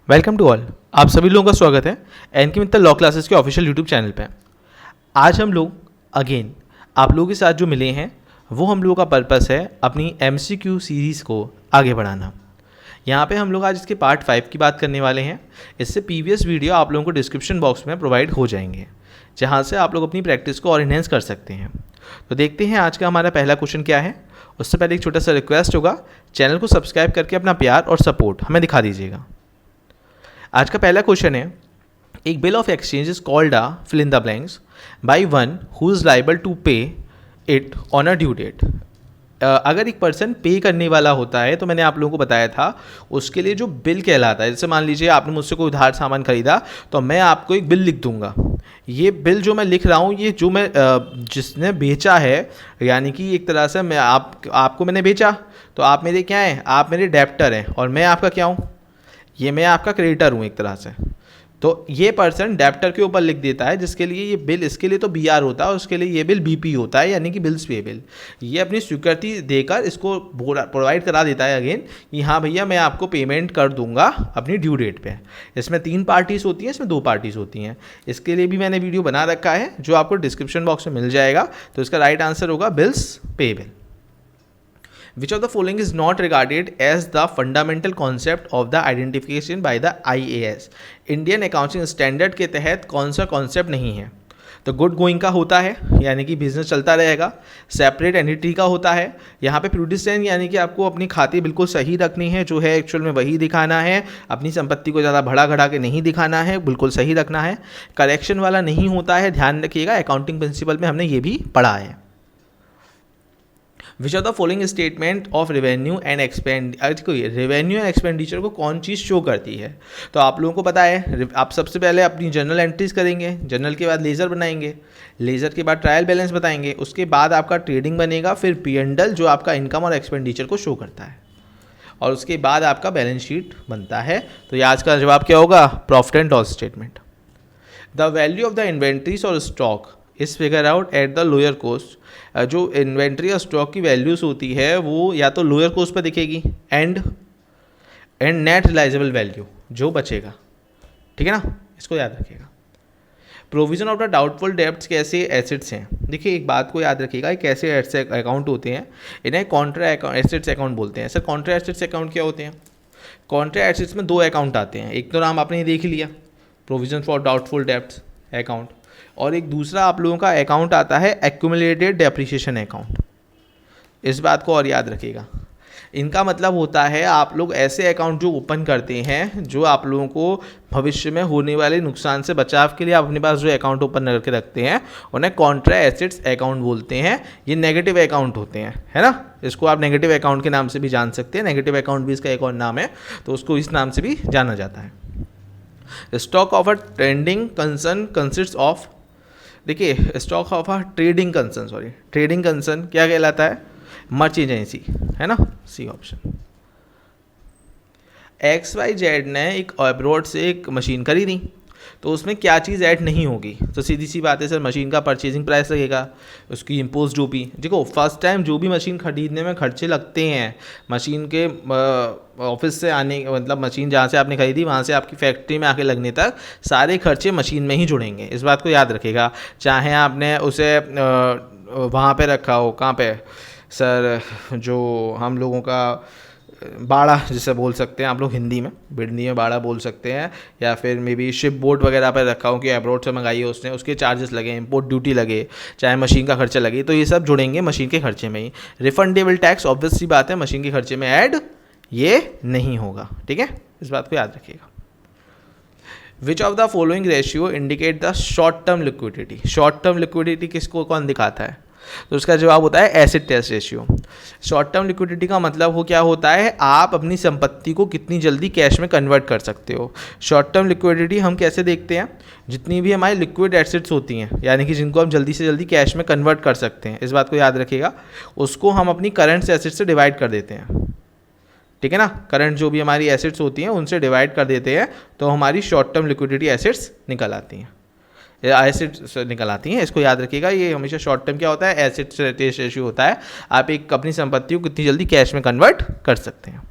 Welcome to all. आप सभी लोगों का स्वागत है एनके मित्तल लॉ क्लासेस के ऑफिशियल यूट्यूब चैनल पे। आज हम लोग अगेन आप लोगों के साथ जो मिले हैं वो हम लोगों का पर्पस है अपनी एमसीक्यू सीरीज़ को आगे बढ़ाना। यहाँ पे हम लोग आज इसके पार्ट 5 की बात करने वाले हैं। इससे प्रीवियस वीडियो आप लोगों को डिस्क्रिप्शन बॉक्स में प्रोवाइड हो जाएंगे, जहाँ से आप लोग अपनी प्रैक्टिस को और इन्हेंस कर सकते हैं। तो देखते हैं आज का हमारा पहला क्वेश्चन क्या है। उससे पहले एक छोटा सा रिक्वेस्ट होगा, चैनल को सब्सक्राइब करके अपना प्यार और सपोर्ट हमें दिखा दीजिएगा। आज का पहला क्वेश्चन है, एक bill of exchange is called a fill in the blanks by one who is liable to pay it on a due date. अगर एक पर्सन पे करने वाला होता है तो मैंने आप लोगों को बताया था उसके लिए जो बिल कहलाता है, जैसे मान लीजिए आपने मुझसे कोई उधार सामान खरीदा तो मैं आपको एक बिल लिख दूंगा। ये बिल जो मैं लिख रहा हूँ ये जो मैं जिसने बेचा है, यानी कि एक तरह से मैं आपको मैंने बेचा तो आप मेरे क्या हैं, आप मेरे डेप्टर हैं और मैं आपका क्या हूँ, ये मैं आपका क्रेडिटर हूँ एक तरह से। तो ये पर्सन डेप्टर के ऊपर लिख देता है, जिसके लिए ये बिल, इसके लिए तो बीआर होता है, उसके लिए ये बिल बीपी होता है, यानी कि बिल्स पेबल। ये अपनी स्वीकृति देकर इसको प्रोवाइड करा देता है अगेन कि हाँ भैया मैं आपको पेमेंट कर दूंगा अपनी ड्यू डेट पे। इसमें 3 पार्टीज होती हैं, इसमें 2 पार्टीज होती हैं। इसके लिए भी मैंने वीडियो बना रखा है जो आपको डिस्क्रिप्शन बॉक्स में मिल जाएगा। तो इसका राइट आंसर होगा bills payable. Which of the following is not regarded as the fundamental concept of the identification by the IAS? Indian accounting standard के तहत कौन सा कॉन्सेप्ट नहीं है? तो गुड गोइंग का होता है, यानी कि बिजनेस चलता रहेगा। सेपरेट एंटिटी का होता है, यहाँ पे प्रूडिसेंट यानी कि आपको अपनी खाते बिल्कुल सही रखनी है, जो है एक्चुअल में वही दिखाना है, अपनी संपत्ति को ज़्यादा बढ़ा घटा के नहीं दिखाना है, बिल्कुल सही रखना है। करेक्शन वाला नहीं होता है, ध्यान रखिएगा, अकाउंटिंग प्रिंसिपल में हमने ये भी पढ़ा है। Which are the following statement of revenue and revenue and expenditure को कौन चीज़ शो करती है? तो आप लोगों को पता है, आप सबसे पहले अपनी जर्नल एंट्रीज करेंगे, जर्नल के बाद लेज़र बनाएंगे, लेज़र के बाद ट्रायल बैलेंस बताएंगे, उसके बाद आपका ट्रेडिंग बनेगा, फिर पी&एल जो आपका इनकम और एक्सपेंडिचर को शो करता है, और उसके बाद आपका बैलेंस शीट बनता है। तो ये आज का जवाब क्या होगा? Profit and loss statement. The value of the inventories और स्टॉक इस figure out at the lower cost. जो इन्वेंट्री और स्टॉक की वैल्यूज़ होती है वो या तो लोअर कॉस्ट पर दिखेगी एंड नेट रिलाइजेबल वैल्यू जो बचेगा, ठीक है ना, इसको याद रखिएगा। Provision of the doubtful debts कैसे एसेट्स हैं? देखिए एक बात को याद रखिएगा, कैसे अकाउंट होते हैं, इन्हें कॉन्ट्रा एसेट्स अकाउंट बोलते हैं। सर कॉन्ट्रा एसेट्स अकाउंट क्या होते हैं? कॉन्ट्रा एसेट्स में 2 अकाउंट आते हैं, एक तो नाम आपने देख लिया provision for doubtful debts account, और एक दूसरा आप लोगों का अकाउंट आता है एक्यूमुलेटेड डेप्रिसिएशन अकाउंट। इस बात को और याद रखिएगा। इनका मतलब होता है आप लोग ऐसे अकाउंट जो ओपन करते हैं जो आप लोगों को भविष्य में होने वाले नुकसान से बचाव के लिए आप अपने पास जो अकाउंट ओपन करके रखते हैं उन्हें कॉन्ट्रा एसेट्स अकाउंट बोलते हैं। ये नेगेटिव अकाउंट होते हैं, है ना, इसको आप नेगेटिव अकाउंट के नाम से भी जान सकते हैं। नेगेटिव अकाउंट भी इसका एक और नाम है, तो उसको इस नाम से भी जाना जाता है। Stock of a trading concern consist of, देखिए stock of a trading concern, trading concern क्या कहलाता है? मर्चेंट एजेंसी, है ना, सी ऑप्शन। XYZ ने एक अब्रॉड से एक मशीन खरीदी, तो उसमें क्या चीज़ ऐड नहीं होगी? तो सीधी सी बात है सर, मशीन का परचेजिंग प्राइस लगेगा, उसकी इम्पोज ड्यूटी। देखो फर्स्ट टाइम जो भी मशीन खरीदने में खर्चे लगते हैं, मशीन के ऑफिस से आने, मतलब मशीन जहाँ से आपने खरीदी वहाँ से आपकी फैक्ट्री में आके लगने तक सारे खर्चे मशीन में ही जुड़ेंगे। इस बात को याद रखिएगा। चाहे आपने उसे वहाँ पे रखा हो, कहाँ पे सर, जो हम लोगों का बाड़ा जिसे बोल सकते हैं आप लोग हिंदी में बाड़ा बोल सकते हैं, या फिर मे बी शिप बोट वगैरह पर रखा हो कि अब्रॉड से मंगाई है उसने, उसके चार्जेस लगे, इंपोर्ट ड्यूटी लगे, चाहे मशीन का खर्चा लगे, तो ये सब जुड़ेंगे मशीन के खर्चे में ही। रिफंडेबल टैक्स ऑब्वियस सी बात है मशीन के खर्चे में ऐड ये नहीं होगा, ठीक है, इस बात को याद रखिएगा। Which of the following ratio indicate the short term liquidity? Short term liquidity किसको कौन दिखाता है? तो उसका जवाब होता है acid test ratio. Short term liquidity का मतलब हो क्या होता है, आप अपनी संपत्ति को कितनी जल्दी कैश में कन्वर्ट कर सकते हो। शॉर्ट टर्म लिक्विडिटी हम कैसे देखते हैं? जितनी भी हमारी लिक्विड एसेट्स होती हैं, यानी कि जिनको हम जल्दी से जल्दी कैश में कन्वर्ट कर सकते हैं, इस बात को याद रखिएगा, उसको हम अपनी करंट एसेट्स से डिवाइड कर देते हैं, ठीक है ना। करंट जो भी हमारी एसेट्स होती हैं उनसे डिवाइड कर देते हैं, तो हमारी शॉर्ट टर्म लिक्विडिटी एसेट्स निकल आती हैं, एसिड्स निकल आती हैं। इसको याद रखिएगा, ये हमेशा शॉर्ट टर्म क्या होता है, एसिड टेस्ट रेशियो होता है। आप एक अपनी संपत्ति को कितनी जल्दी कैश में कन्वर्ट कर सकते हैं।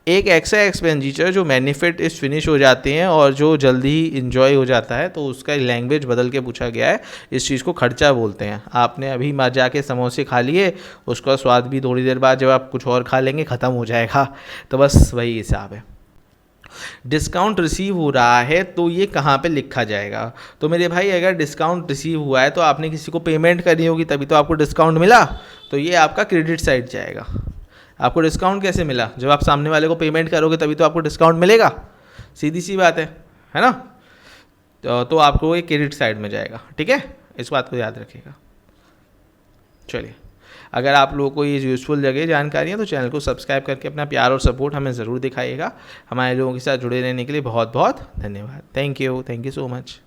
एक एक्स्ट्रा एक्सपेंडिचर जो बेनिफिट इस फिनिश हो जाते हैं और जो जल्दी ही इंजॉय हो जाता है, तो उसका लैंग्वेज बदल के पूछा गया है। इस चीज़ को खर्चा बोलते हैं। आपने अभी जाके समोसे खा लिए, उसका स्वाद भी थोड़ी देर बाद जब आप कुछ और खा लेंगे ख़त्म हो जाएगा। तो बस वही हिसाब है। डिस्काउंट रिसीव हो रहा है तो ये कहाँ पे लिखा जाएगा? तो मेरे भाई अगर डिस्काउंट रिसीव हुआ है तो आपने किसी को पेमेंट करनी होगी, तभी तो आपको डिस्काउंट मिला। तो ये आपका क्रेडिट साइड जाएगा। आपको डिस्काउंट कैसे मिला? जब आप सामने वाले को पेमेंट करोगे तभी तो आपको डिस्काउंट मिलेगा। सीधी सी बात है ना? तो आपको ये क्रेडिट साइड में जाएगा। ठीक है, इस बात को याद रखिएगा। चलिए, अगर आप लोगों को ये यूज़फुल लगे जानकारियाँ तो चैनल को सब्सक्राइब करके अपना प्यार और सपोर्ट हमें ज़रूर दिखाइएगा। हमारे लोगों के साथ जुड़े रहने के लिए बहुत बहुत धन्यवाद। Thank you so much.